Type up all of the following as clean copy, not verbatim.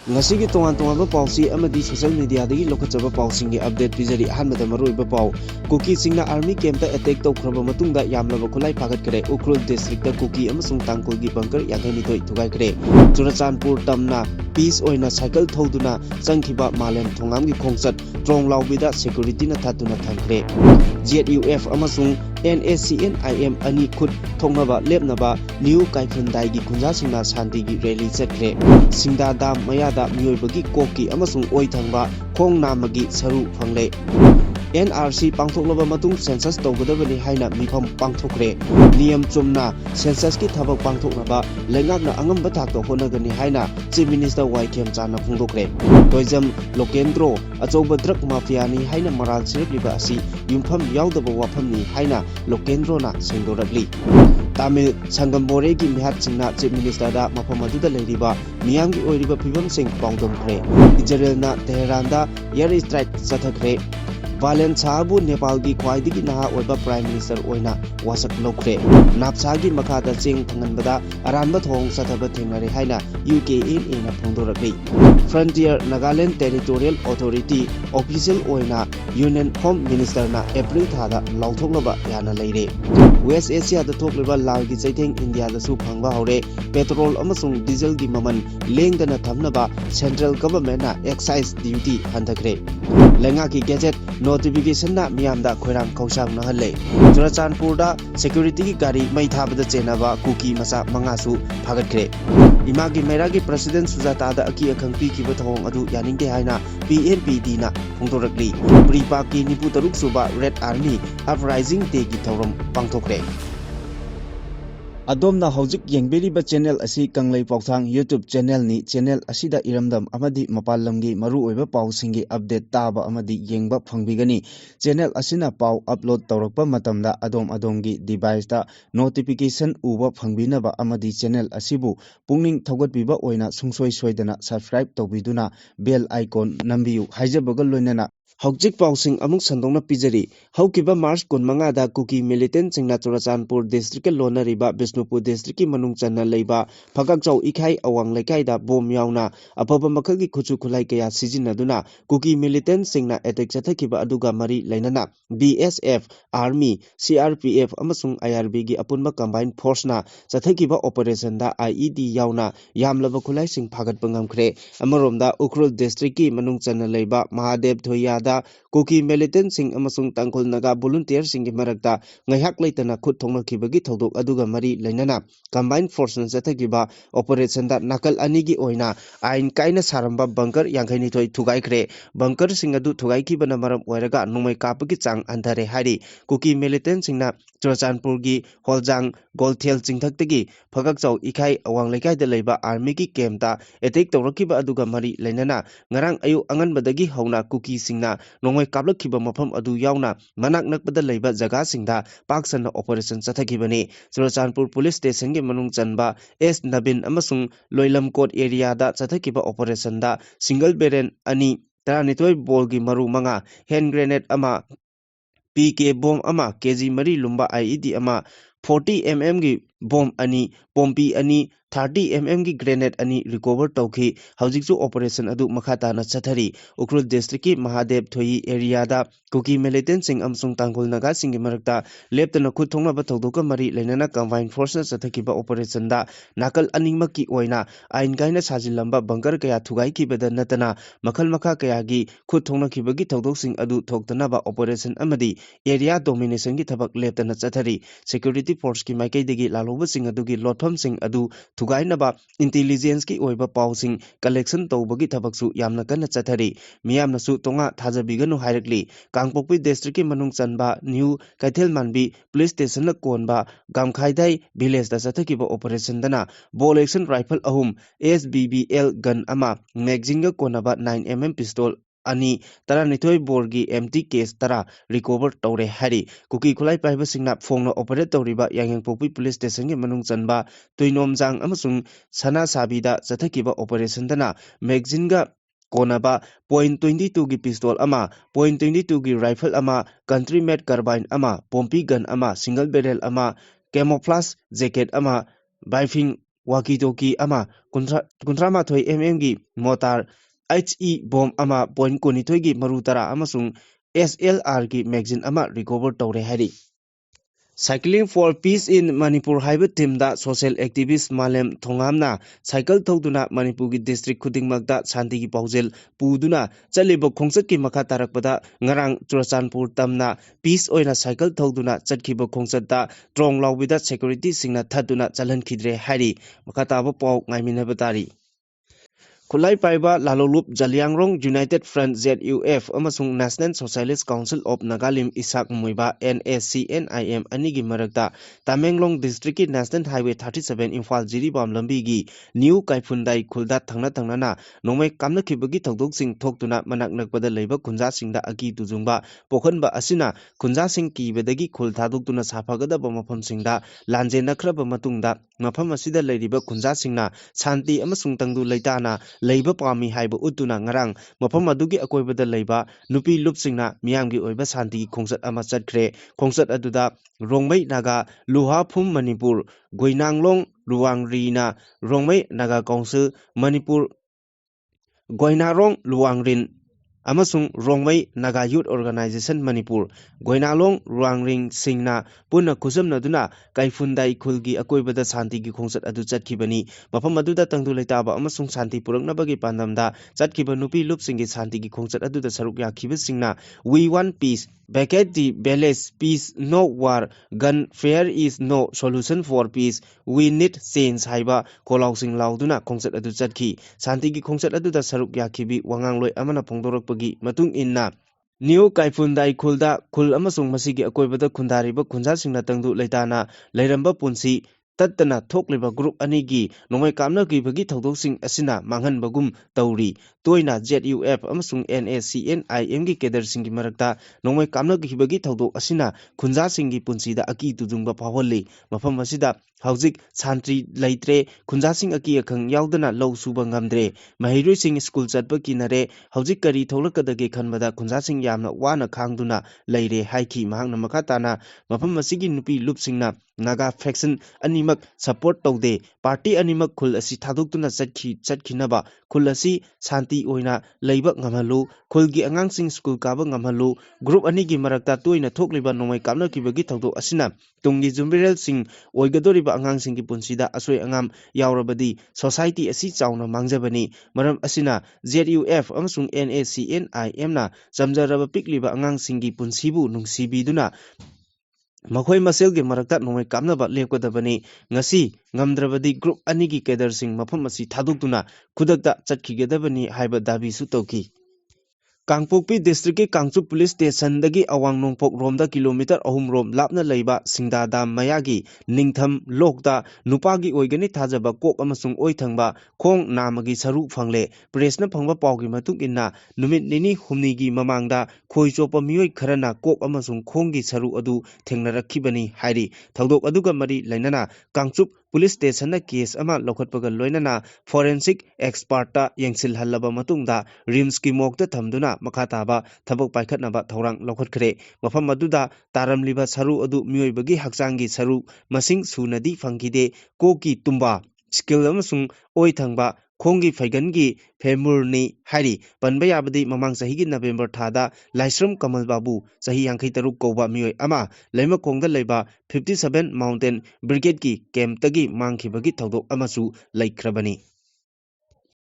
Ngasigi tongan policy amadi social media dagi lokachaba policy ngi update pizari ahanbada maruiba paw kuki singna army camp ta attack tawkhraba matungda yamlaba khulai phagat kare Ukhrul district ta kuki amasung tangkol gi bunker yagai nithoi thugai kare Churachandpur tamna peace oina cycle thoduna changkhiba malem thongam gi khongsat trong laubida security na thatuna thangkre ZUF amasung NACNIM ani khut thongnaba lepnaba new kaifundai gi khunja singna shanti gi rally chakre singda dam maya da mioibagi koki amasung oi thangba khong namagi saru phangle NRC pangthoklaba matung census tawgadabani haina mifam pangthokre niyam chumna census ki thabak pangthoknaba lengakna angamba thakto honagani haina chief minister Waikem Chana phungdokre toijam lokendro achoba drug mafia ni haina maral sirliba asi yumpham yaudaba wafamni haina lokendro na sengdorakli Tamil Sangambore gi mihat singna chief minister da mapamaduda leiriba miyamgi oiriba phibam sing pawdomkre Israel na Tehran da air strike sathakre Valen Sabu Nepal gi khwaidigi naha oiba prime minister oina wasak lokre napsa gi makada ching thanganbada aranba thong sathaba thingnare haina UKNA na phongdorakli Frontier Nagaland Territorial Authority official oina Union Home Minister na April thada lauthoknaba yana leire West Asia da thokliba lal gi chaitheng India da su phangba hore petrol amasung diesel gi maman lengdana thamnaba central government na excise duty handakre lenga ki gadget notification na miyamda khoirang kausang na halle Churachandpur da security gi gari mai thabada chenaba kuki masa mangasu phagatkhre imagi mera gi president Sujata da aki akhangpi ki bathong adu yaningte haina PNPD na phongdorakli pripa ki nipu taruk suba red army uprising day gi thorom pangthokre Adomna hojik yengberiba channel asi Kanglei Pauthang YouTube channel ni channel asida iramdam amadi mapalamgi maru oiba pausingi update taba amadi yengba phangbigani channel asina pau upload tawrakpa matamda adomgi device ta notification uba phangbinaba amadi channel asibu pungning thogatbiba oina sungsoi soidana subscribe tawbiduna bell icon nambiu haijabaga loinana Hojik pausing amuk sandongna pijari haukiba March 15 da kuki militant singna Churachandpur district lona riba Bishnupur district ki manung channa leiba phagakchau ikhai awang lekai da bom yauna apaba makhal gi khuchu khulai kaya sijinaduna kuki militant singna attack chathakiba aduga mari lainana BSF Army CRPF amasung IRB gi apunba combined force na chathakiba operation da IED yauna yamlaba khulai sing phagat pangamkhre amaromda Ukhrul district ki manung channa leiba Mahadev Thoya da kuki militant sing amasung tangkol naga volunteer sing gi marakta ngaihat leitana khut thongnakibagi thodok aduga mari lainana combined force na chathakiba operation da nakal anigi oina ain kaina saramba bunker yangkhaini thoi thugaikre bunker sing adu thugaikibana maram oiraga numai kapagi chang andhare hari kuki militant singna Churachandpur gi Holjang Golthel chingthaktagi phagakchau ikhai awang lekai da leiba army gi camp ta attack tawrakiba aduga mari lainana ngarang ayu anganbadagi hauna kuki singna nongmai kaplakhiba mafam adu yauna manak nakpada leiba jaga singda paksana operation chathakibani Churachandpur police station gi manung chanba S Nabin amasung Loilam Court area da chathakiba operation da single barrel ani taranitoi ball gi maru manga hand grenade ama PK bomb ama kg mari lumba IED ama 40 mm gi bomb ani pompi ani 30 mm gi grenade ani recover tawki hawjikchu operation adu makhata na chathari Ukhrul district ki Mahadev Thoyi area da kuki militant sing amsung tangkol naga singi marakta leptana khut thongna ba tawdoka mari leinana combined force na chathakiba operation da nakal aningma ki oina ain kaina sajilamba bunker kaya thugai kibada natana makhal makha kaya gi khut thongna kibagi tawdok sing adu thoktana ba operation amadi area domination gi thabak leptana chathari security force ki maikai laloba sing adu gi lotpham sing adu thugainaba intelligence ki oiba pausing collection tawbagi thabaksu yamna kana chathari miyamna su tonga thajabiganu hairakli Kangpokpi district ki manung chanba new Kaithel Manbi police station la konba Gamkhaidai village da chathakiba operation dana ball action rifle ahum SBBL gun ama magazine ga konaba 9mm pistol ani taranithoi borgi empty case tara recover tawre hari kuki khulai paiba singna phongna operate tawriba Yangyangpokpi police station gi manung chanba Tuinomjang amasung Sana Sabida chathakiba operation dana magazine ga konaba .22 gi pistol ama .22 gi rifle ama country made carbine ama pompi gun ama single barrel ama camouflage jacket ama rifling waki-talkie ama 38 mm gi mortar HE bomb ama .22 gi maru tara amasung SLR gi magazine ama recover tore hari Cycling for Peace in Manipur haiba team da social activist Malem Thongamna cycle thoduna Manipur gi district khudingmakda shanti gi paujel puduna chaliba khongsat ki makha tarakpada ngarang Churachandpur tamna peace oina cycle thoduna chatkhiba khongsat da trong lawbida security singna thaduna chalan khidre hari makha taba paw ngaiminaba tari Khulai Paiba Lalolup Jaliangrong United Front ZUF amasung National Socialist Council of Nagalim Isak Muiba NACNIM anigi marakta Tamenglong District ki National Highway 37 Imphal Jiribam lambi gi New Kaifundai Khulda thangna na nongmai kamna khibagi thokdok sing thoktuna manak nakpada leiba khunja singda aki tujungba pokhanba asina khunja sing kibadagi khul thadoktuna saphagada ba mafam singda lanje nakraba matungda mafam asida leiriba khunja singna shanti amasung tangdu leitana leiba pami haiba utuna ngarang mafam adugi akoibada leiba nupi lupsingna miyamgi oiba shanti khongsat ama chatkre khongsat aduda rongmai naga luhaphum Manipur Goinanglong Ruangrina rongmai naga council Manipur Goinarong Luangrin amasung rongmai naga youth organization Manipur Goinalong Ruangring singna punna khusam duna kaifundai khulgi akoibada shanti gi khongsat adu chatkibani mafam aduda tangdu leitaba amasung shanti puraknabagi pandamda chatkiba nupi lupsinggi shanti gi khongsat aduda saruk yakhiba singna we want peace Vacate the balance peace no war gun fair is no solution for peace we need change haiba kolausing lauduna khongsat adu chatki shanti gi khongsat aduda saruk yakhibi wangangloi amana phongdorakpagi matung inna New Kaifundai Khulda Khul amasung masigi akoibada khundariba khunja singna tangdu leitana leiramba punsi tattana thokliba group anigi nongmai kamna gi bagi thodok sing asina manghan bagum tauri toina ZUF amasung NACNIM gi keder singi marakta nongmai kamna gi bagi thodok asina khunja singi punsi da aki tujungba phawali mafam asida haujik santri leitre khunja sing aki akhang yaudana low suba ngamdre mahiroi sing school chatba kinare haujik kari tholakadage khanbada khunja sing yamna wana khangduna leire haiki mahangna makatana mafam asigi nupi lupsingna naga faction animak support taude party animak khul asi thadoktuna chatkhinaba khul asi shanti oina leiba ngamhalu khulgi angangsing school kaba ngamhalu group anigi marakta toina thokliba nomai kamna kibagi thodok asina tunggi jumbiral sing oigadoriba angangsing gi punsida asoi angam yaurabadi society asi chauna mangjabani maram asina ZUF amasung NACNIM na jamjaraba pikliba angangsing gi punsibu nungsibiduna Makhoi maselgi marakta nomai kamnaba lepkadabani ngasi ngamdrabadi group anigi keder sing mafam asi thadoktuna khudakta chatkigedabani haiba dabi su tauki Kangpokpi district ki Kangchup police station dagi awang nongpok romda kilometer 3 rom lapna leiba singda dam mayagi ningtham lokda nupagi oigani thajaba kok amasung oithangba khong namagi saru phangle presna phangba pawgi matuk inna numit nini humni gi mamangda khoichopa mioi kharana kok amasung khonggi saru adu thengnarakkhibani hairi thodok aduga mari lainana Kangchup police station na case ama lokhatpaga loinana forensic expert ta yengsil hallaba matungda rims ki mokta thamduna makhataba thabak paikhatnaba thorang lokhatkre mafam aduda taramliba saru adu mioibagi hakchangi saru masing sunadi phangkide koki tumba skill amasung oithangba khongi phaigangi femurni hari panba yabadi mamang sahi gi November thada Laisram Kamal Babu sahi 53 koba mioi ama leima khongda leiba 57 Mountain Brigade ki camp tagi mangkhibagi thodok amasu laikhrabani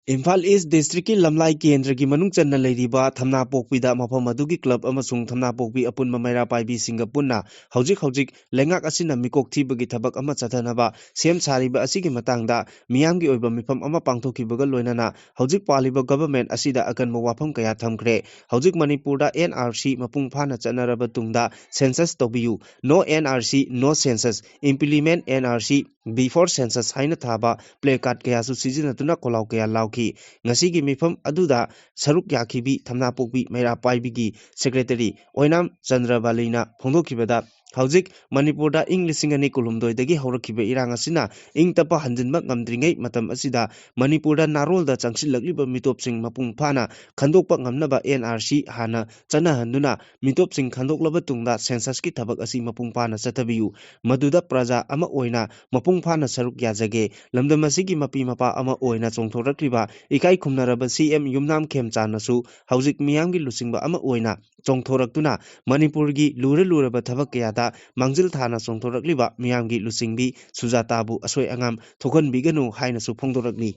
Imphal East District ki Lamlai Kendra ki manung channa leiriba Thamna Pokpi da mafam adugi club amasung Thamna Pokpi apun mamaira paibi singapunna haujik lengak asina mikok thibagi thabak ama chathanaba sem sariba asigi matangda miyamgi oiba mifam ama pangthokibaga loinana haujik paliba government asida akanba wafam kaya thamkre haujik Manipur da NRC mapung phana chanaraba tungda census tobiyu no NRC no census implement NRC before census haina thaba placard kaya su sizinatuna kolau kaya lauki ngasigi mifam aduda saruk yakhibi Thamna Pokpi maira paibigi secretary Oinam Chandrabalina phongdokibada Hauzik Manipurda ing lisingani kulumdoi haurakhiba irang asina ing tapa hanjinba ngamdringai matam asida Manipurda narolda changsillagliba mitopsing mapung phana khandokpa ngamnaba NRC hana chanahanduna mitopsing khandoklaba tungda census ki thabak asi mapung phana chathabiyu maduda praja ama oina mapung phana saruk yajage lamdam asigi mapi mapa ama oina chongthorakliba ikai khumnaraba CM Yumnam Khemchanasu hauzik miyamgi lusingba ama oina chongthoraktuna Manipurgi luraba thabak kayada Mangjil Thana Songthorakliba Miyamgi Lusingbi Sujatabu Asoi Angam Thokanbiganu Hainasu Phongdorakli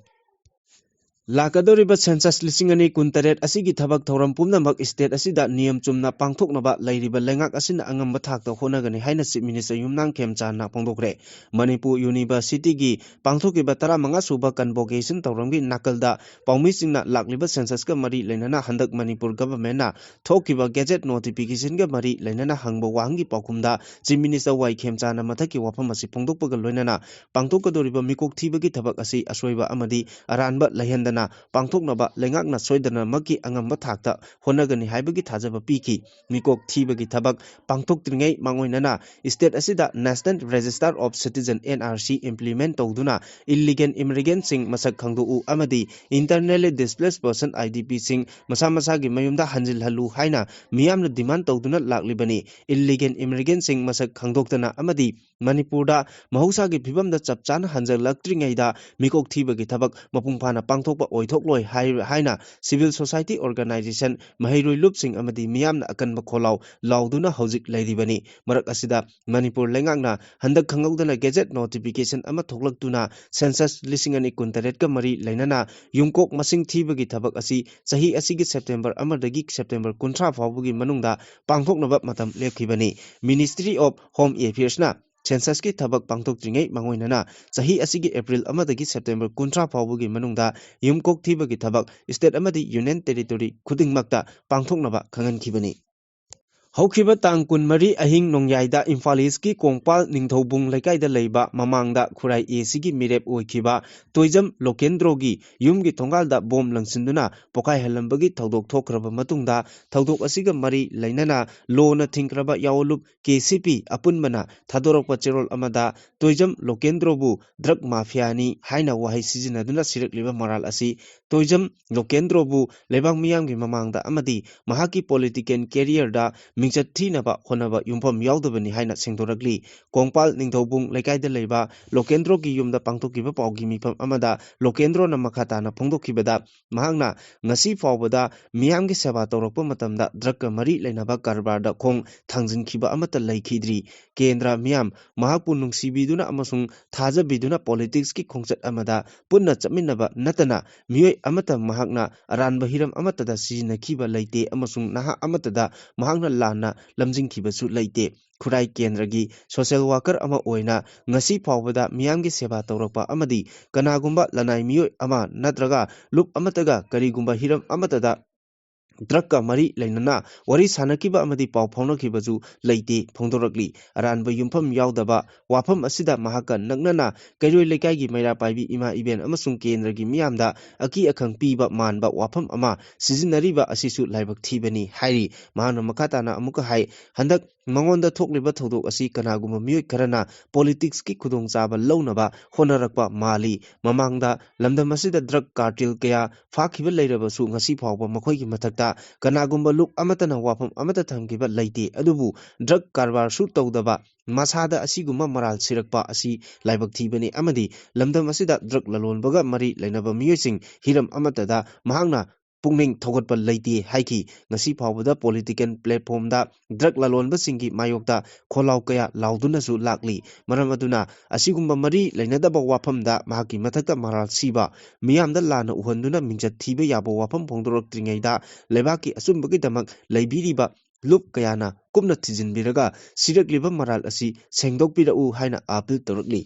Lakadoriba census lisingani kuntaret asigi thabak thoram pumnamak state asida niyam chumna pangthoknaba lairiba lengak asina angam bathakta honagani haina chief minister Yumnam Khemchana phongdokre Manipur University gi pangthokiba 15 suba convocation tawramgi nakalda paumi singna lakliba census ka mari leinana handak Manipur government na thokiba gazette notification ga mari leinana hangba wangi paukumda chief minister Y Khemchana mathaki wafam asi phongdokpaga loinana pangthokadoriba mikok thibagi thabak asi asoiba amadi aranba lahendana Pangthoknaba lengakna soidana maki angamba thakta honagani haibagi thajaba piki mikok thibagi thabak pangthoktringay mangoinana state asida National Register of Citizen NRC implement tawduna illegal immigrant sing masak khangdou amadi internally displaced person IDP sing masa gi mayumda hanjil halu haina miyamna demand tawduna laklibani illegal immigrant sing masak khangdoktana amadi Manipurda mahausa gi phibamda chapchana hanjal laktringaida mikok thibagi thabak mapungphana pangthokpa oithokloy haina civil society organization mahairoi lupsing amadi miyamna akanba kholau lauduna hauzik lairibani marak asida Manipur lengakna handak khangawdana gazette notification ama thoklaktuna census lisingani kuntaret ka mari lainana yumkok masing thibagi thabak asi chahi asigi September amadagi September 30 fawbugi manungda pangthoknaba matam lepkhibani Ministry of Home Affairs na census ki thabak pangthokjringai mangoinana chahi asigi April amadagi September 30 fawbugi manungda yumkok thibagi thabak state amadi union territory khudingmakta pangthoknaba khangankibani Haukiba tang kun mari ahing nongyaida Imphal East ki Kongpal Ningthobung Lekai da leiba mamangda Khurai Esigi mirep oikiba Toijam Lokendrogi yumgi thongalda bom langsinduna pokai halambagi thodok thokraba matungda thodok asiga mari lainana lona thingkraba yawolup KCP apunmana thadorokpa cherol amada Toijam Lokendrobu drug mafia ni haina wahai sijinaduna sirakliba moral asi Toijam Lokendrobu lebang miyamgi mamangda amadi mahaki political career da Mingchat Thinaba Honaba Yumpham Yaudabani Haina Singdorakli Kongpal Ningthobung Lekaida Leiba Lokendro ki yumda pangthokiba paugi mifam amada Lokendro na makhatana phongdokhibada mahangna ngasi fawbada miyamgi seba tawrakpa matamda drug mari leinaba karbarda khong thangjinkiba amata leikhidri Kendra miyam mahakpu nungsibiduna amasung thajabiduna politics ki khongchat amada punna chapminnaba natana miyoi amata mahakna aranba hiram amatada sijinakhiba leite amasung naha amatada mahakna lana lamjingkibasu leite Khurai Kendragi social worker ama oina ngasi phawbada miyamgi seba tawrakpa amadi kanagumba lanai miyoi ama natraga lup amataga karigumba hiram amatada Drakka mari lainana wari sanakiba amadi pau phaunakibasu leite phongdorakli aranba yumpham yaudaba wafam asida mahaka naknana kairoi lekai maira paibi ima iben amasung kendragi miyamda aki akhang piba manba wafam ama sijinariba asisu laibak thibani hairi mahana makhatana amuka hai handak mangonda thokliba thodok asi kanaguma miyoi karana politics ki khudong chaba launaba honarakpa mali mamangda lamdam asida drug cartel kaya fakhiba leirabasu ngasi phawba makhoi gi mathakta kanagumba luk amatana wafam amata thamkiba leite adubu drug karbar su tawdaba masada asiguma maral sirakpa asi laibak thibani amadi lamdam asida drug lalonbaga mari lainaba miyoising hiram amatada mahangna pungning thogatpa leite haiki ngasi phawbada political platform da drug lalonba singi mayokta kholau kaya laudunasu lakli maram aduna asigumba mari lainadaba wafamda mahaki mathakta maral siba miyamda lana uhanduna mingjat thiba yabo wafam phongdoraktringaida lebaki asumbagi damak leibiriba lup kayana kumna thijinbiraga sirakliba maral asi sengdokpirau haina apil torakli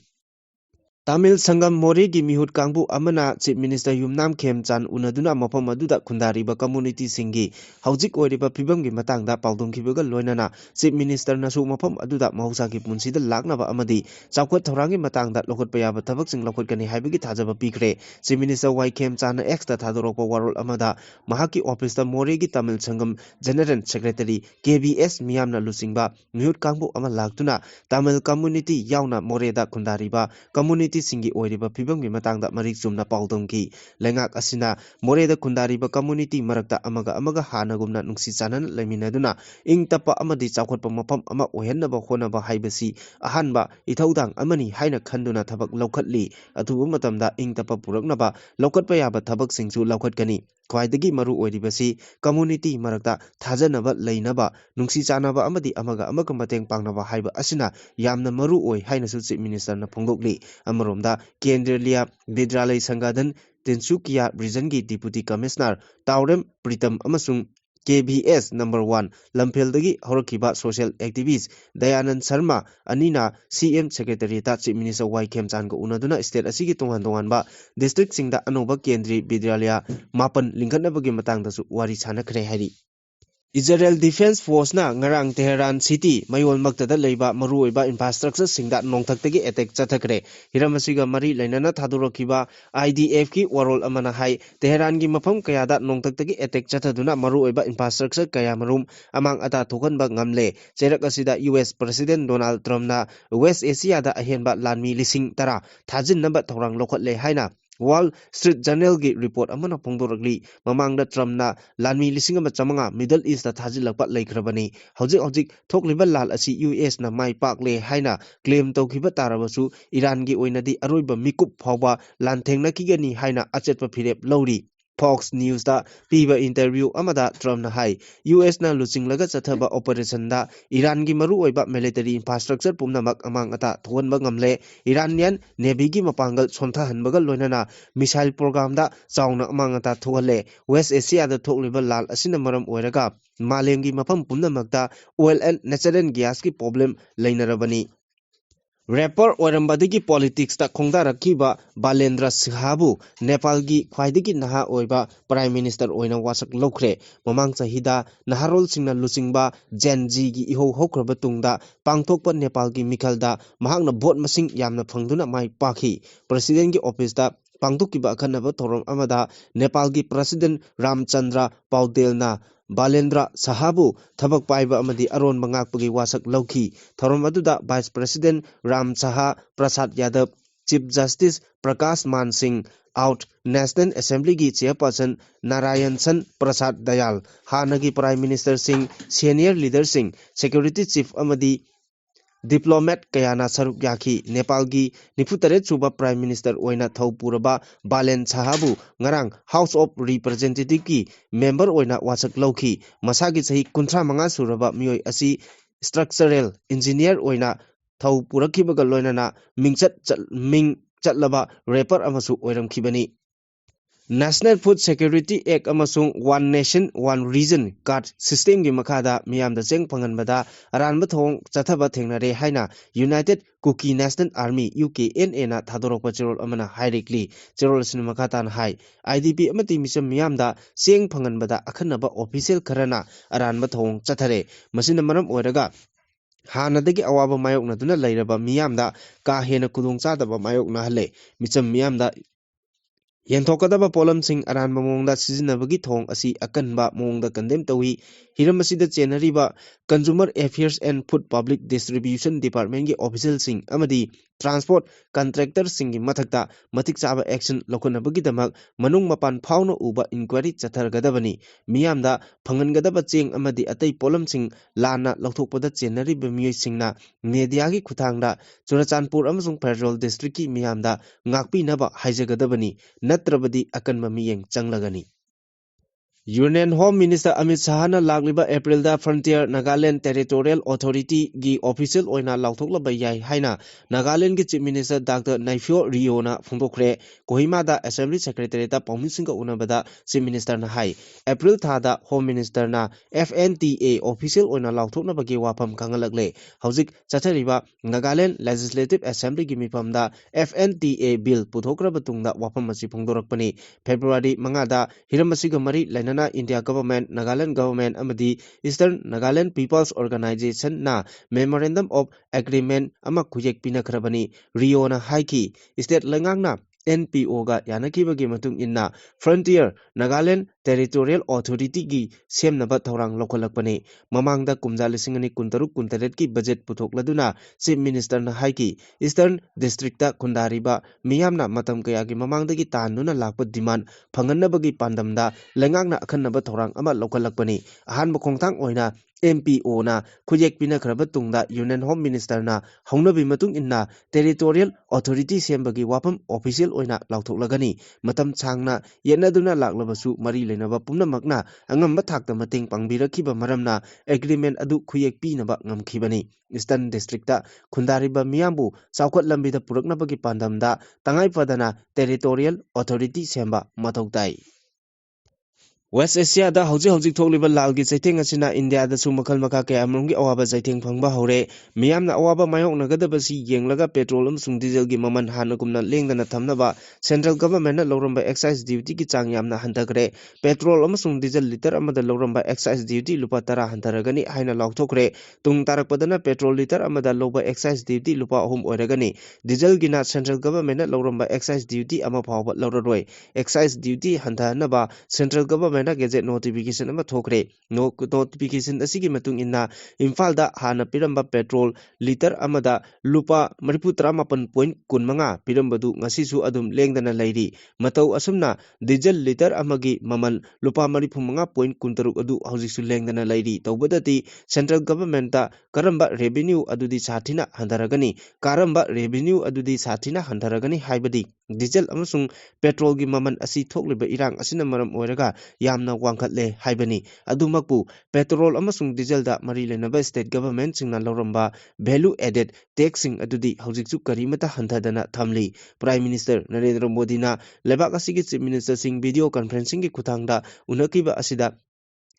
Tamil Sangam Moregi Mihut Kangbu Amana Chief Minister Yumnam Khemchan Unaduna Mafam Aduda Khundariba Community Singi Haujik Oiriba Pibamgi Matangda Paudungkibaga Loinana Chief Minister Nasu Mafam Aduda Mahusaki Punsida Lagnaba Amadi Chakwat Thorangi Matangda Lokot Payaba Tabaksing Lokot Kani Habigi Tajaba Pikre Chief Minister Y Khemchan Extra Thadoropa Warol Amada Mahaki Office Moregi Tamil Sangam General Secretary KBS Miyamna Lusingba Mihut Kangbu Amalagtuna Tamil Community Yauna Moreda Khundariba Community Singi Oiriba Pibamgi Matangda Marik Sumna Paudongki Lengak Asina Moreda Khundariba Community Marakta Amaga Hanagumna Nungsi Chanan Leminaduna Ing Tapa Amadi Chakwatpa Mapam Ama Ohenaba Honaba Haibasi Ahanba Ithaudang Amani Haina Khanduna Tabak Lokatli Atubu Matamda Ing Tapa Puraknaba Lokatpa Yaba Tabak Singsu Lokatkani Kwaidagi Maru Oiribasi Community Marakta Thajanaba Leinaba Nungsi Chanaba Amadi Amaga Mateng Pangnaba Haiba Asina Yamna Maru Oi Haina Chief Minister na Phongdokli Amaromda Kendriya Vidyalay Sangadan Tinsukia Region-gi Deputy Commissioner Taurem Pritam amasung KBS number 1 Lamphel-dagi Horakiba Social Activist Dayanand Sharma Anina CM Secretary ta Chief Minister Y Khemchan ko unaduna state asigi tongan ba district singda anoba Kendri Vidyalaya Mapan lingkhatnabagi matangdasu wari sanakhre hari Israel Defense Force na ngarang Tehran City mayol magtada leiba maruoiba infrastructure singda nongthaktagi attack chathakre hiramasiga mari lainana thadurakiba IDF ki warol amana hai Tehran gi mafam kayada nongthaktagi attack chathaduna maruoiba infrastructure kaya marum amang ata thokanba ngamle cherak asida US President Donald Trump na West Asia da ahenba lanmi lising tara thajin namba thorang lokhatle haina Wall Street Journal gi report amana phongdoragli mamangda Trump na lanmi lising ama chamanga Middle East da thajilakpa laikhrabani hojik thokliba lal asi US na mai pakle haina claim tawkhiba tarabasu Iran gi oinadi aroiba mikup phawba lanthengna kigani haina achetpa phirep lawri Fox News da piba interview amada Trump na hai US na luchinglaga chathaba operation da Iran gi maru oiba military infrastructure pumnamak amang ata thonba ngamle Iranian Navy gi mapangal sontha hanbaga loinana missile program da chauna amang ata thohale West Asia da thokliba lal asina maram oiraga malem gi mafam pumnamakta oil and natural gas ki problem leinarabani Rapper Orambadigi politics ta Khongdarakiba Balendra Sihabu Nepalgi Khwaidigi Naha Oiba Prime Minister Oina Wasak Lokre Mamang Chahida Naharol Singna Lusingba Gen Z gi Iho Hokraba Tungda Pangthokpa Nepalgi Mikhalda Mahakna Vote Masing Yamna Phangduna Mai Pakhi President gi Office da Pangthokkiba Akhanaba Thorom Amada Nepalgi President Ramchandra Paudelna Balendra Sahabu Thabak Paiba Amadi Aron Mangakpagi Wasak Lauki Thorom Aduda Vice President Ram Saha Prasad Yadav Chief Justice Prakash Man Singh Out National Assembly gi Chairperson Narayan San Prasad Dayal Hanagi Prime Minister Singh Senior Leader Singh Security Chief Amadi Diplomat Kayana Saruk Yaki Nepalgi Nifutare Suba Prime Minister Oina Puraba Balen Sahabu Ngarang House of Representative ki member Oina Wasak Lauki Masagi Sahi Kuntra Manga Suraba Mioi Asi Structural Engineer Oina Purakibaga Loinana Ming Chatlaba Rapper Amasu Oiram Kibani National Food Security Act amasung One Nation One Region Card System gi makada miyam da cheng phanganbada aranba thong chathaba thengnare haina United Kuki National Army UKNA na thadorokpa cherol amana hairikli cherol sin makatan hai IDP amati misam miyam da cheng phanganbada akhanaba official kharana aranba thong chathare masina maram oiraga Hanadagi awaba mayokna duna lairaba miyamda ka hena kudung chadaba mayokna hale micham miyamda Yenthokadaba polam sing aran mamongda sizinabagi thong asi akanba mongda condemn tawi hiramasida chenariba Consumer Affairs and Food Public Distribution Department gi official sing amadi transport contractor singi mathakta matik chaba action lokonabagi damak manung mapan phawna uba inquiry chathargadabani miyamda phangangadaba cheng amadi atai polam sing lana lothokpada chenariba miyoi singna media gi khuthangda Churachandpur amasung Federal District ki miyamda ngakpi naba haijagadabani Natrabadi akan mamiyeng changlagani. Union Home Minister Amit Shahana lagliba April da Frontier Nagaland Territorial Authority gi official oina lauthokla bayai haina Nagaland gi Chief Minister Dr. Naifyo Rio na phungdokre Kohima da Assembly Secretary da Paumisinga unabada Chief Minister na hai April tha da Home Minister na FNTA official oina lauthokna bagi wapam kangalakle hauzik chathariba Nagaland Legislative Assembly gi mifam da FNTA bill puthokra batungda wapam asi phungdorakpani February manga da hiramasiga mari Lainana India Government, Nagaland Government, amadi Eastern Nagaland People's Organization na Memorandum of Agreement ama kuyek pinakrabani Rio na haiki State Langang na NPO ga yanakibagi matung inna Frontier Nagaland Territorial Authority gi semnaba thaurang lokolakpani mamangda kumja lisingani kuntaruk kuntaret ki budget puthokladuna Chief Minister na haiki Eastern District ta kundariba miyamna matam kaya gi mamangda gi tanduna lakpa demand phangannabagi pandamda lengang na akhanaba thorang ama lokalakpani ahan bokongthang oina MPO na khujek pina khraba tungda Union Home Minister na hongnabi matung inna Territorial Authority sembagi wapam official oina lauthoklagani matam changna yenaduna laklabasu mari lenaba pumnamakna angamba thakta mating pangbirakhiba maramna agreement adu khuyek pinaba ngamkhibani Eastern District ta khundariba miyambu chawkhat lambida puraknabagi pandamda tangai padana Territorial Authority semba mathautai West Asia da hauji thokliba lalgi chaitheng asina India da su makhal makha ke amronggi awaba chaitheng phangba hore miyamna awaba mayok nagadabasi yenglaga petrol amsung diesel gi maman hanagumna lengdana thamnaba central government na loramba excise duty gi chang yamna hanthakre petrol amsung diesel liter amada loramba excise duty lupa 10 hantaragani haina laukthokre tung tarakpadana petrol liter amada loba excise duty lupa 3 oiragani diesel gina central government na loramba excise duty ama phawba loraroi excise duty hanthanaba central government Gazette notification ama thokre notification asigi matung inna Imphal da hana piramba petrol liter amada lupa 38.15 pirambadu ngasisu adum lengdana lairi matau asumna diesel liter amagi mamal lupa 35.13 adu haujisu lengdana lairi tawbadati central government da karamba revenue adudi sathina handaragani karamba revenue adudi sathina handaragani haibadi diesel amasung petrol gi maman asi thokliba irang asina maram oiraga yamna wangkhatle haibani adumakpu petrol amasung diesel da mari lenaba state government singna loramba value added tax sing adudi haujikchu karimata hanthadana thamli prime minister Narendra Modi na lebak asigi chief minister sing video conferencing gi kuthangda unakiba asida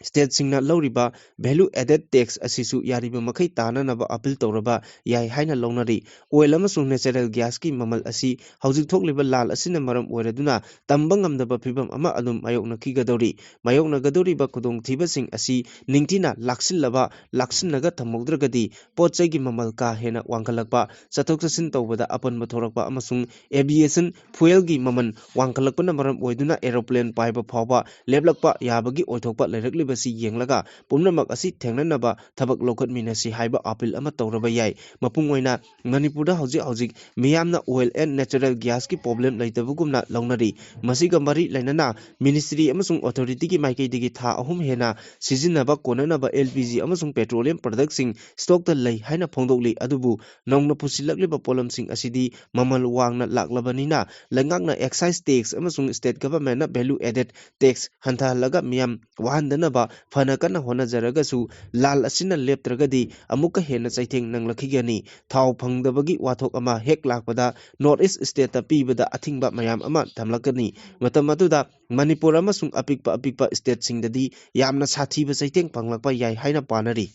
State singna lawriba value added tax asisu yariba makai tananaba appeal tawraba yai haina lawnari oil amasung natural gas ki mamal asi haujik thokliba lal asina maram oiraduna tamba ngamdaba phibam ama adum mayokna kigadori mayokna gadoriba kudong thiba sing asi ningtina laksinnaga thamogdragadi potchai gi mamal ka hena wangkhalakpa chathok chasin tawbada apan bathorakpa amasung aviation fuel gi maman wangkhalakpana maram oiduna aeroplane paiba phawba leblakpa yabagi oithokpa lerakli basi yenglaga pumnamak asi thengnanaba thabak lokhat minasi haiba appeal ama tawraba yai mapung oina Manipur da hojik miyamna oil and natural gas ki problem leitabugumna lawnari masiga mari lainana ministry amasung authority ki maikei digi tha ahum hena sizinaba konanaba LPG amasung petroleum products sing stock da lei haina phongdokli adubu nongna pusilagliba polam sing asidi mamal wangna laklabanina langakna excise tax amasung state government na value added tax hantha laga miyam wahandana fana kana hona jaragasu lal asina leptragadi amuka hena chaitheng nanglakigani thau phangdabagi wathok ama hek lakpada north east state ta pibada athingba mayam ama thamlakani matam aduda Manipur amasung apikpa state singdadi yamna sathiba chaitheng phanglakpa yai haina panari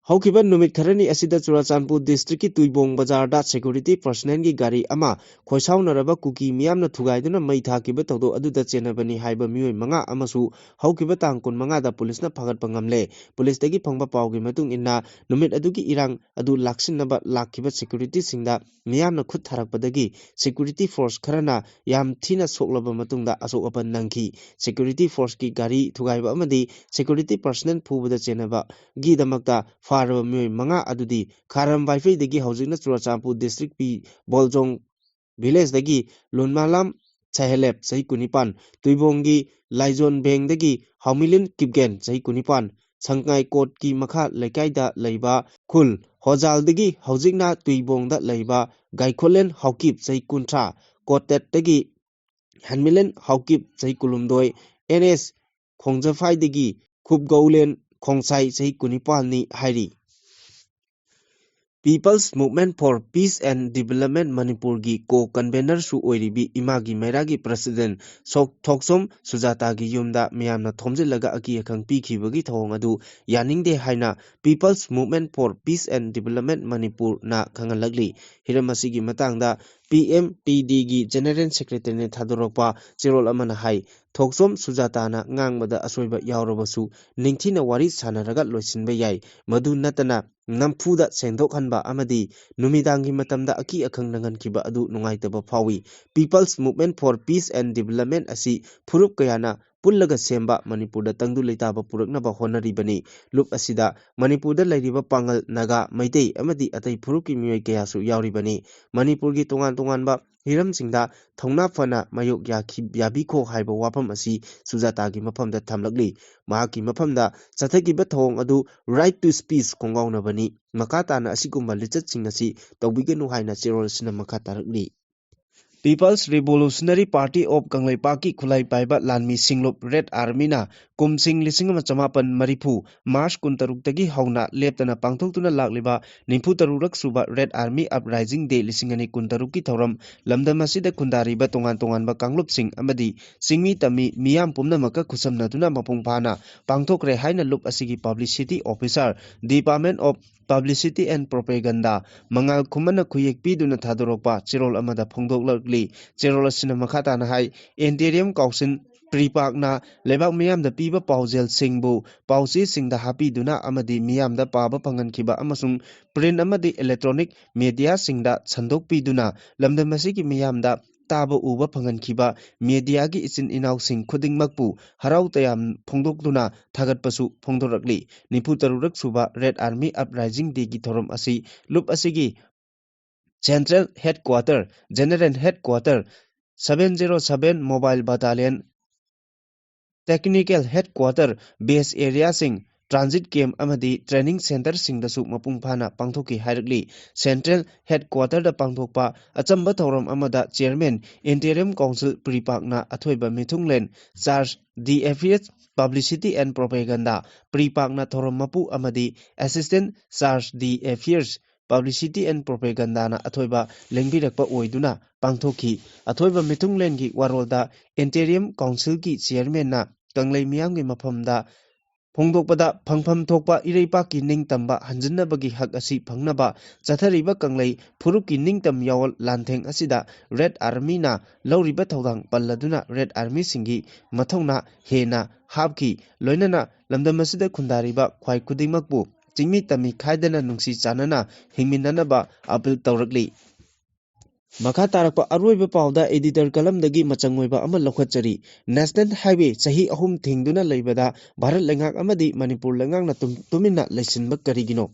Haukiba numit kharani asida Churachandpur district ki Tuibong bazar da security personnel gi gari ama khoisaunaraba kuki miyamna thugaiduna mai thakiba tawdo aduda chenabani haiba mioi manga amasu haukiba tangkun manga da police na phagat pangamle police dagi phangba pawgi matung inna numit adugi irang adu laksinaba lakhiba security singda miyamna khut tharakpadagi security force kharana yam thina soklaba matungda asok apan nangki security force ki gari thugaiba amadi security personnel phubada chenaba gi damakta Faraba mioi manga adudi Kharam Waifei dagi haujikna Churachandpur district pi Boljong village dagi Lunmalam Chahelep chahi kunipan Tuibongi Laijon Beng dagi Haumilin Kipgen chahi kunipan Sangngai Kot ki makha lekaida leiba Khul Hojal dagi haujikna Tuibong da leiba Gaikholen Haukip chahi kuntra Kotet dagi Hanmilen Haukip chahi kulumdoi NS ꯈꯣꯡꯖꯐꯥꯏꯗꯒꯤ ꯈꯨꯞꯒꯧꯂꯦꯟ ꯈꯣꯡꯁꯥꯏ ꯆꯍꯤ 19ꯅꯤ ꯍꯥꯏꯔꯤ꯫ People's movement for peace and development ꯃꯅꯤꯄꯨꯔꯒꯤ ꯀꯣ-ꯀꯟꯚꯦꯅꯔꯁꯨ ꯑꯣꯏꯔꯤꯕꯤ ꯏꯃꯥꯒꯤ ꯃꯩꯔꯥꯒꯤ president ꯊꯣꯛꯆꯣꯝ ꯁꯨꯖꯥꯇꯥꯒꯤ ꯌꯨꯝꯗ ꯃꯤꯌꯥꯝꯅ ꯊꯣꯝꯖꯤꯜꯂꯒ ꯑꯀꯤ-ꯑꯈꯪ ꯄꯤꯈꯤꯕꯒꯤ ꯊꯧꯑꯣꯡ ꯑꯗꯨ ꯌꯥꯅꯤꯡꯗꯦ ꯍꯥꯏꯅ people's movement for peace and development ꯃꯅꯤꯄꯨꯔꯅ ꯈꯪꯍꯜꯂꯛꯂꯤ꯫ ꯍꯤꯔꯝ ꯑꯁꯤꯒꯤ ꯃꯇꯥꯡꯗ ꯄꯤ.ꯑꯦꯝ.ꯇꯤ.ꯗꯤꯒꯤ ꯖꯦꯅꯔꯦꯜ ꯁꯦꯀ꯭ꯔꯦꯇꯔꯤꯅ ꯊꯥꯗꯣꯔꯛꯄ ꯆꯦꯔꯣꯜ ꯑꯃꯅ ꯍꯥꯏ ꯊꯣꯛꯆꯣꯝ ꯁꯨꯖꯥꯇꯥꯅ ꯉꯥꯡꯕꯗ ꯑꯁꯣꯏꯕ ꯌꯥꯎꯔꯕꯁꯨ ꯅꯤꯡꯊꯤꯅ ꯋꯥꯔꯤ ꯁꯥꯅꯔꯒ ꯂꯣꯏꯁꯤꯟꯕ ꯌꯥꯏ, ꯃꯗꯨ ꯅꯠꯇꯅ ꯅꯝꯐꯨꯗ ꯁꯦꯡꯗꯣꯛꯍꯟꯕ ꯑꯃꯗꯤ ꯅꯨꯃꯤꯗꯥꯡꯒꯤ ꯃꯇꯝꯗ ꯑꯀꯤ-ꯑꯈꯪ ꯅꯪꯍꯟꯈꯤꯕ ꯑꯗꯨ ꯅꯨꯡꯉꯥꯏꯇꯕ ꯐꯥꯎꯏ꯫ People's movement for peace and development ꯑꯁꯤ ꯐꯨꯔꯨꯞ ꯀꯌꯥꯅ ꯄꯨꯜꯂꯒ ꯁꯦꯝꯕ ꯃꯅꯤꯄꯨꯔꯗ ꯇꯪꯗꯨ ꯂꯩꯇꯥꯕ ꯄꯨꯔꯛꯅꯕ ꯍꯣꯠꯅꯔꯤꯕꯅꯤ꯫ ꯂꯨꯞ ꯑꯁꯤꯗ ꯃꯅꯤꯄꯨꯔꯗ ꯂꯩꯔꯤꯕ ꯄꯥꯡꯒꯜ, ꯅꯥꯒꯥ, ꯃꯩꯇꯩ ꯑꯃꯗꯤ ꯑꯇꯩ ꯐꯨꯔꯨꯞꯀꯤ ꯃꯤꯑꯣꯏ ꯀꯌꯥꯁꯨ ꯌꯥꯎꯔꯤꯕꯅꯤ꯫ ꯃꯅꯤꯄꯨꯔꯒꯤ ꯇꯣꯉꯥꯟ-ꯇꯣꯉꯥꯟꯕ ꯍꯤꯔꯝꯁꯤꯡꯗ ꯊꯧꯅꯥ ꯐꯅ ꯃꯥꯌꯣꯛ ꯌꯥꯕꯤꯈꯣ ꯍꯥꯏꯕ ꯋꯥꯐꯝ ꯑꯁꯤ ꯁꯨꯖꯥꯇꯥꯒꯤ ꯃꯐꯝꯗ ꯊꯝꯂꯛꯂꯤ꯫ ꯃꯍꯥꯛꯀꯤ ꯃꯐꯝꯗ ꯆꯠꯊꯈꯤꯕ ꯊꯧꯑꯣꯡ ꯑꯗꯨ ꯔꯥꯏꯠ ꯇꯨ ꯁ꯭ꯄꯤꯆ ꯈꯣꯡꯒꯥꯎꯅꯕꯅꯤ꯫ ꯃꯈꯥ ꯇꯥꯅ ꯑꯁꯤꯒꯨꯝꯕ ꯂꯤꯆꯠꯁꯤꯡ ꯑꯁꯤ ꯇꯧꯕꯤꯒꯅꯨ ꯍꯥꯏꯅ ꯆꯦꯔꯣꯜ ꯑꯁꯤꯅ ꯃꯈꯥ ꯇꯥꯔꯛꯂꯤ꯫ ꯄꯤꯄꯜꯁ ꯔꯤꯚꯣꯂꯨꯁꯅꯔꯤ ꯄꯥꯔꯇꯤ ꯑꯣꯐ ꯀꯪꯂꯩꯄꯥꯛꯀꯤ ꯈꯨꯠꯂꯥꯏ ꯄꯥꯏꯕ ꯂꯥꯟꯃꯤ ꯁꯤꯡꯂꯨꯞ ꯔꯦꯗ ꯑꯥꯔꯃꯤꯅ ꯀꯨꯝꯁꯤꯡ 1940 ꯃꯥꯔꯆ 13ꯗꯒꯤ ꯍꯧꯅ ꯂꯦꯞꯇꯅ ꯄꯥꯡꯊꯣꯛꯇꯨꯅ ꯂꯥꯛꯂꯤꯕ 43ꯔꯛ ꯁꯨꯕ ꯔꯦꯗ ꯑꯥꯔꯃꯤ ꯑꯞꯔꯥꯏꯖꯤꯡ ꯗꯦ 2023ꯀꯤ ꯊꯧꯔꯝ ꯂꯝꯗꯝ ꯑꯁꯤꯗ ꯈꯨꯟꯗꯥꯔꯤꯕ ꯇꯣꯉꯥꯟ-ꯇꯣꯉꯥꯟꯕ ꯀꯥꯡꯂꯨꯞꯁꯤꯡ ꯑꯃꯗꯤ ꯆꯤꯡꯃꯤ ꯇꯝꯃꯤ ꯃꯤꯌꯥꯝ ꯄꯨꯝꯅꯃꯛꯀ ꯈꯨꯠꯁꯝꯅꯗꯨꯅ ꯃꯄꯨꯡ ꯐꯥꯅ ꯄꯥꯡꯊꯣꯛꯈ꯭ꯔꯦ ꯍꯥꯏꯅ ꯂꯨꯞ ꯑꯁꯤꯒꯤ publicity officer, department of publicity and propaganda, ꯃꯉꯥꯜ ꯈꯨꯃꯟꯅ ꯈꯨꯌꯦꯛ ꯄꯤꯗꯨꯅ ꯊꯥꯗꯣꯔꯛꯄ ꯆꯦꯔꯣꯜ ꯑꯃꯗ ꯐꯣꯡꯗꯣꯛꯂꯛꯂꯤ꯫ ꯆꯦꯔꯣꯜ ꯑꯁꯤꯅ ꯃꯈꯥ ꯇꯥꯅ ꯍꯥꯏ ꯏꯟꯇꯦꯔꯤꯌꯝ ꯀꯥꯎꯟꯁꯤꯜ ꯄ꯭ꯔꯤꯄꯥꯛꯅ ꯂꯩꯕꯥꯛ ꯃꯤꯌꯥꯝꯗ ꯄꯤꯕ ꯄꯥꯎꯖꯦꯜꯁꯤꯡꯕꯨ ꯄꯥꯎꯆꯦꯁꯤꯡꯗ ꯍꯥꯞꯄꯤꯗꯨꯅ ꯑꯃꯗꯤ ꯃꯤꯌꯥꯝꯗ ꯄꯥꯕ ꯐꯪꯍꯟꯈꯤꯕ ꯑꯃꯁꯨꯡ ꯄ꯭ꯔꯤꯟꯠ ꯑꯃꯗꯤ ꯏꯂꯦꯛꯇ꯭ꯔꯣꯅꯤꯛ ꯃꯦꯗꯤꯌꯥꯁꯤꯡꯗ ꯁꯟꯗꯣꯛꯄꯤꯗꯨꯅ ꯂꯝꯗꯝ ꯑꯁꯤꯒꯤ ꯃꯤꯌꯥꯝꯗ ꯇꯥꯕ ꯎꯕ ꯐꯪꯍꯟꯈꯤꯕ ꯃꯤꯗꯤꯌꯥꯒꯤ ꯏꯆꯤꯟ ꯏꯅꯥꯎꯁꯤꯡ ꯈꯨꯗꯤꯡꯃꯛꯄꯨ ꯍꯔꯥꯎ ꯇꯌꯥꯝ ꯐꯣꯡꯗꯣꯛꯇꯨꯅ ꯊꯥꯒꯠꯄꯁꯨ ꯐꯣꯡꯗꯣꯔꯛꯂꯤ꯫ 43ꯔꯛ ꯁꯨꯕ ꯔꯦꯗ ꯑꯥꯔꯃꯤ ꯑꯞꯔꯥꯏꯖꯤꯡ ꯗꯦꯒꯤ ꯊꯧꯔꯝ ꯑꯁꯤ ꯂꯨꯞ ꯑꯁꯤꯒꯤ central headquarter, general headquarter, 707 mobile battalion, technical headquarter, base ꯑꯦꯔꯤꯌꯥꯁꯤꯡ, ꯇ꯭ꯔꯥꯟꯖꯤꯠ ꯀꯦꯝꯞ ꯑꯃꯗꯤ ꯇ꯭ꯔꯦꯅꯤꯡ ꯁꯦꯟꯇꯔꯁꯤꯡꯗꯁꯨ ꯃꯄꯨꯡ ꯐꯥꯅ ꯄꯥꯡꯊꯣꯛꯈꯤ ꯍꯥꯏꯔꯛꯂꯤ꯫ ꯁꯦꯟꯇ꯭ꯔꯦꯜ ꯍꯦꯗꯀ꯭ꯋꯥꯇꯔꯗ ꯄꯥꯡꯊꯣꯛꯄ ꯑꯆꯝꯕ ꯊꯧꯔꯝ ꯑꯃꯗ ꯆꯤꯌꯔꯃꯦꯟ, ꯏꯟꯇꯦꯔꯤꯌꯝ ꯀꯥꯎꯟꯁꯤꯜ ꯄ꯭ꯔꯤꯄꯥꯛꯅ ꯑꯊꯣꯏꯕ ꯃꯤꯊꯨꯡꯂꯦꯟ, ꯆꯥꯔꯖ ꯗꯤ.ꯑꯦꯐ.ꯑꯦꯁ ꯄꯕ꯭ꯂꯤꯁꯤꯇꯤ ꯑꯦꯟ ꯄ꯭ꯔꯣꯄꯦꯒꯟꯗꯥ, ꯄ꯭ꯔꯤꯄꯥꯛꯅ ꯊꯧꯔꯝ ꯃꯄꯨ ꯑꯃꯗꯤ ꯑꯦꯁꯤꯁꯇꯦꯟꯠ ꯆꯥꯔꯖ ꯗꯤ.ꯑꯦꯐ.ꯑꯦꯁ ꯄꯕ꯭ꯂꯤꯁꯤꯇꯤ ꯑꯦꯟ ꯄ꯭ꯔꯣꯄꯦꯒꯟꯗꯥꯅ ꯑꯊꯣꯏꯕ ꯂꯦꯡꯕꯤꯔꯛꯄ ꯑꯣꯏꯗꯨꯅ ꯄꯥꯡꯊꯣꯛꯈꯤ꯫ ꯑꯊꯣꯏꯕ ꯃꯤꯊꯨꯡꯂꯦꯟꯒꯤ ꯋꯥꯔꯣꯜꯗ ꯏꯟꯇꯦꯔꯤꯌꯝ ꯀꯥꯎꯟꯁꯤꯜꯒꯤ ꯆꯤꯌꯔꯃꯦꯟꯅ ꯀꯪꯂꯩ ꯃꯤꯌꯥꯝꯒꯤ ꯃꯐꯝꯗ ꯐꯣꯡꯗꯣꯛꯄꯗ ꯐꯪꯐꯝ ꯊꯣꯛꯄ ꯏꯔꯩꯄꯥꯛꯀꯤ ꯅꯤꯡꯇꯝꯕ ꯍꯟꯖꯤꯟꯅꯕꯒꯤ ꯍꯛ ꯑꯁꯤ ꯐꯪꯅꯕ ꯆꯠꯊꯔꯤꯕ ꯀꯪꯂꯩ ꯐꯨꯔꯨꯞꯀꯤ ꯅꯤꯡꯇꯝ ꯌꯥꯑꯣꯜ ꯂꯥꯟꯊꯦꯡ ꯑꯁꯤꯗ ꯔꯦꯗ ꯑꯥꯔꯃꯤꯅ ꯂꯧꯔꯤꯕ ꯊꯧꯗꯥꯡ ꯄꯜꯂꯗꯨꯅ ꯔꯦꯗ ꯑꯥꯔꯃꯤꯁꯤꯡꯒꯤ ꯃꯊꯧꯅꯥ ꯍꯦꯟꯅ ꯍꯥꯞꯈꯤ, ꯂꯣꯏꯅꯅ ꯂꯝꯗꯝ ꯑꯁꯤꯗ ꯈꯨꯟꯗꯥꯔꯤꯕ ꯈ꯭ꯋꯥꯏ ꯈꯨꯗꯤꯡꯃꯛꯄꯨ ꯆꯤꯡꯃꯤ ꯇꯝꯃꯤ ꯈꯥꯏꯗꯅ ꯅꯨꯡꯁꯤ ꯆꯥꯟꯅꯅ ꯍꯤꯡꯃꯤꯟꯅꯅꯕ ꯑꯄꯤꯜ ꯇꯧꯔꯛꯂꯤ꯫ ꯃꯈꯥ ꯇꯥꯔꯛꯄ ꯑꯔꯣꯏꯕ ꯄꯥꯎꯗ ꯑꯦꯗꯤꯇꯔ ꯀꯂꯝꯗꯒꯤ ꯃꯆꯪ ꯑꯣꯏꯕ ꯑꯃ ꯂꯧꯈꯠꯆꯔꯤ꯫ ꯅꯦꯁꯅꯦꯜ ꯍꯥꯏꯋꯦ ꯆꯍꯤ 3 ꯊꯤꯡꯗꯨꯅ ꯂꯩꯕꯗ ꯚꯥꯔꯠ ꯂꯩꯉꯥꯛ ꯑꯃꯗꯤ ꯃꯅꯤꯄꯨꯔ ꯂꯩꯉꯥꯛꯅ ꯇꯨꯃꯤꯟꯅ ꯂꯩꯁꯤꯟꯕ ꯀꯔꯤꯒꯤꯅꯣ?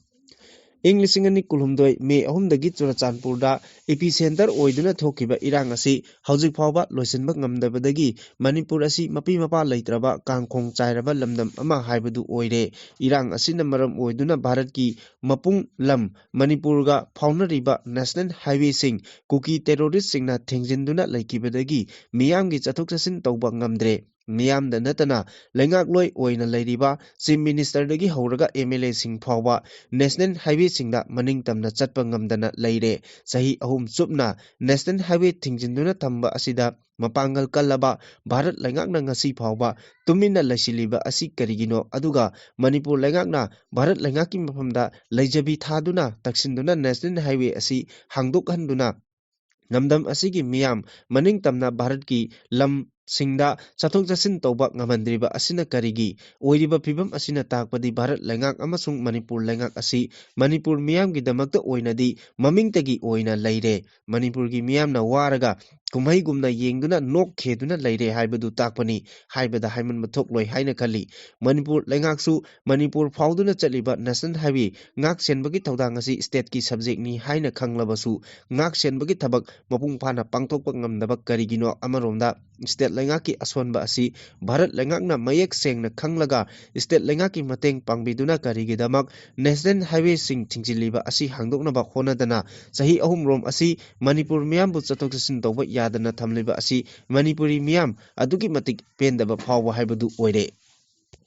ꯏꯪ 2019 ꯃꯦ 3ꯗꯒꯤ ꯆꯨꯔꯆꯥꯟꯄꯨꯔꯗ ꯏꯄꯤꯁꯦꯟꯇꯔ ꯑꯣꯏꯗꯨꯅ ꯊꯣꯛꯈꯤꯕ ꯏꯔꯥꯡ ꯑꯁꯤ ꯍꯧꯖꯤꯛ ꯐꯥꯎꯕ ꯂꯣꯏꯁꯤꯟꯕ ꯉꯝꯗꯕꯗꯒꯤ ꯃꯅꯤꯄꯨꯔ ꯑꯁꯤ ꯃꯄꯤ-ꯃꯄꯥ ꯂꯩꯇ꯭ꯔꯕ ꯀꯥꯡ-ꯈꯣꯡ ꯆꯥꯏꯔꯕ ꯂꯝꯗꯝ ꯑꯃ ꯍꯥꯏꯕꯗꯨ ꯑꯣꯏꯔꯦ꯫ ꯏꯔꯥꯡ ꯑꯁꯤꯅ ꯃꯔꯝ ꯑꯣꯏꯗꯨꯅ ꯚꯥꯔꯠꯀꯤ ꯃꯄꯨꯡ ꯂꯝ ꯃꯅꯤꯄꯨꯔꯒ ꯐꯥꯎꯅꯔꯤꯕ ꯅꯦꯁꯅꯦꯜ ꯍꯥꯏꯋꯦꯁꯤꯡ ꯀꯨꯀꯤ ꯇꯦꯔꯣꯔꯤꯁꯠꯁꯤꯡꯅ ꯊꯤꯡꯖꯤꯟꯗꯨꯅ ꯂꯩꯈꯤꯕꯗꯒꯤ ꯃꯤꯌꯥꯝꯒꯤ ꯆꯠꯊꯣꯛ-ꯆꯠꯁꯤꯟ ꯇꯧꯕ ꯉꯝꯗ꯭ꯔꯦ꯫ ꯃꯤꯌꯥꯝꯗ ꯅꯠꯇꯅ ꯂꯩꯉꯥꯛꯂꯣꯏ ꯑꯣꯏꯅ ꯂꯩꯔꯤꯕ ꯆꯤꯐ ꯃꯤꯅꯤꯁꯇꯔꯗꯒꯤ ꯍꯧꯔꯒ ꯑꯦꯝ.ꯑꯦꯜ.ꯑꯦꯁꯤꯡ ꯐꯥꯎꯕ ꯅꯦꯁꯅꯦꯜ ꯍꯥꯏꯋꯦꯁꯤꯡꯗ ꯃꯅꯤꯡꯇꯝꯅ ꯆꯠꯄ ꯉꯝꯗꯅ ꯂꯩꯔꯦ꯫ ꯆꯍꯤ 3 ꯆꯨꯞꯅ ꯅꯦꯁꯅꯦꯜ ꯍꯥꯏꯋꯦ ꯊꯤꯡꯖꯤꯟꯗꯨꯅ ꯊꯝꯕ ꯑꯁꯤꯗ ꯃꯄꯥꯡꯒꯜ ꯀꯜꯂꯕ ꯚꯥꯔꯠ ꯂꯩꯉꯥꯛꯅ ꯉꯁꯤ ꯐꯥꯎꯕ ꯇꯨꯃꯤꯟꯅ ꯂꯩꯁꯤꯜꯂꯤꯕ ꯑꯁꯤ ꯀꯔꯤꯒꯤꯅꯣ? ꯑꯗꯨꯒ ꯃꯅꯤꯄꯨꯔ ꯂꯩꯉꯥꯛꯅ ꯚꯥꯔꯠ ꯂꯩꯉꯥꯛꯀꯤ ꯃꯐꯝꯗ ꯂꯩꯖꯕꯤ ꯊꯥꯗꯨꯅ ꯇꯛꯁꯤꯟꯗꯨꯅ ꯅꯦꯁꯅꯦꯜ ꯍꯥꯏꯋꯦ ꯑꯁꯤ ꯍꯥꯡꯗꯣꯛꯍꯟꯗꯨꯅ ꯂꯝꯗꯝ ꯑꯁꯤꯒꯤ ꯃꯤꯌꯥꯝ ꯃꯅꯤꯡꯇꯝꯅ ꯚꯥꯔꯠꯀꯤ ꯂꯝꯁꯤꯡꯗ ꯆꯠꯊꯣꯛ-ꯆꯠꯁꯤꯟ ꯇꯧꯕ ꯉꯝꯍꯟꯗ꯭ꯔꯤꯕ ꯑꯁꯤꯅ ꯀꯔꯤꯒꯤ? ꯑꯣꯏꯔꯤꯕ ꯐꯤꯚꯝ ꯑꯁꯤꯅ ꯇꯥꯛꯄꯗꯤ ꯚꯥꯔꯠ ꯂꯩꯉꯥꯛ ꯑꯃꯁꯨꯡ ꯃꯅꯤꯄꯨꯔ ꯂꯩꯉꯥꯛ ꯑꯁꯤ ꯃꯅꯤꯄꯨꯔ ꯃꯤꯌꯥꯝꯒꯤꯗꯃꯛꯇ ꯑꯣꯏꯅꯗꯤ ꯃꯃꯤꯡꯇꯒꯤ ꯑꯣꯏꯅ ꯂꯩꯔꯦ, ꯃꯅꯤꯄꯨꯔꯒꯤ ꯃꯤꯌꯥꯝꯅ ꯋꯥꯔꯒ ꯀꯨꯝꯍꯩꯒꯨꯝꯅ ꯌꯦꯡꯗꯨꯅ ꯅꯣꯛ ꯈꯦꯗꯨꯅ ꯂꯩꯔꯦ ꯍꯥꯏꯕꯗꯨ ꯇꯥꯛꯄꯅꯤ ꯍꯥꯏꯕꯗ ꯍꯥꯏꯃꯟꯕ ꯊꯣꯛꯂꯣꯏ ꯍꯥꯏꯅ ꯈꯜꯂꯤ꯫ ꯃꯅꯤꯄꯨꯔ ꯂꯩꯉꯥꯛꯁꯨ ꯃꯅꯤꯄꯨꯔ ꯐꯥꯎꯗꯨꯅ ꯆꯠꯂꯤꯕ ꯅꯦꯁꯅꯦꯜ ꯍꯥꯏꯋꯦ ꯉꯥꯛ-ꯁꯦꯟꯕꯒꯤ ꯊꯧꯗꯥꯡ ꯑꯁꯤ ꯁ꯭ꯇꯦꯠꯀꯤ ꯁꯕꯖꯦꯛꯅꯤ ꯍꯥꯏꯅ ꯈꯪꯂꯕꯁꯨ ꯉꯥꯛ-ꯁꯦꯟꯕꯒꯤ ꯊꯕꯛ ꯃꯄꯨꯡ ꯐꯥꯅ ꯄꯥꯡꯊꯣꯛꯄ ꯉꯝꯗꯕ ꯀꯔꯤꯒꯤꯅꯣ? ꯑꯃꯔꯣꯝꯗ ꯁ꯭ꯇꯦꯠ ꯂꯩꯉꯥꯛꯀꯤ ꯑꯁꯣꯟꯕ ꯑꯁꯤ ꯚꯥꯔꯠ ꯂꯩꯉꯥꯛꯅ ꯃꯌꯦꯛ ꯁꯦꯡꯅ ꯈꯪꯂꯒ ꯁ꯭ꯇꯦꯠ ꯂꯩꯉꯥꯛꯀꯤ ꯃꯇꯦꯡ ꯄꯥꯡꯕꯤꯗꯨꯅ ꯀꯔꯤꯒꯤꯗꯃꯛ ꯅꯦꯁꯅꯦꯜ ꯍꯥꯏꯋꯦꯁꯤꯡ ꯊꯤꯡꯖꯤꯜꯂꯤꯕ ꯑꯁꯤ ꯍꯥꯡꯗꯣꯛꯅꯕ ꯍꯣꯠꯅꯗꯅ ꯆꯍꯤ 3 ꯔꯣꯝ ꯑꯁꯤ ꯃꯅꯤꯄꯨꯔ ꯃꯤꯌꯥꯝꯕꯨ ꯆꯠꯊꯣꯛ-ꯆꯠꯁꯤꯟ ꯇꯧꯕ ꯌꯥꯗꯅ ꯊꯝꯂꯤꯕ ꯑꯁꯤ ꯃꯅꯤꯄꯨꯔꯤ ꯃꯤꯌꯥꯝ ꯑꯗꯨꯛꯀꯤ ꯃꯇꯤꯛ ꯄꯦꯟꯗꯕ ꯐꯥꯎꯕ ꯍꯥꯏꯕꯗꯨ ꯑꯣꯏꯔꯦ꯫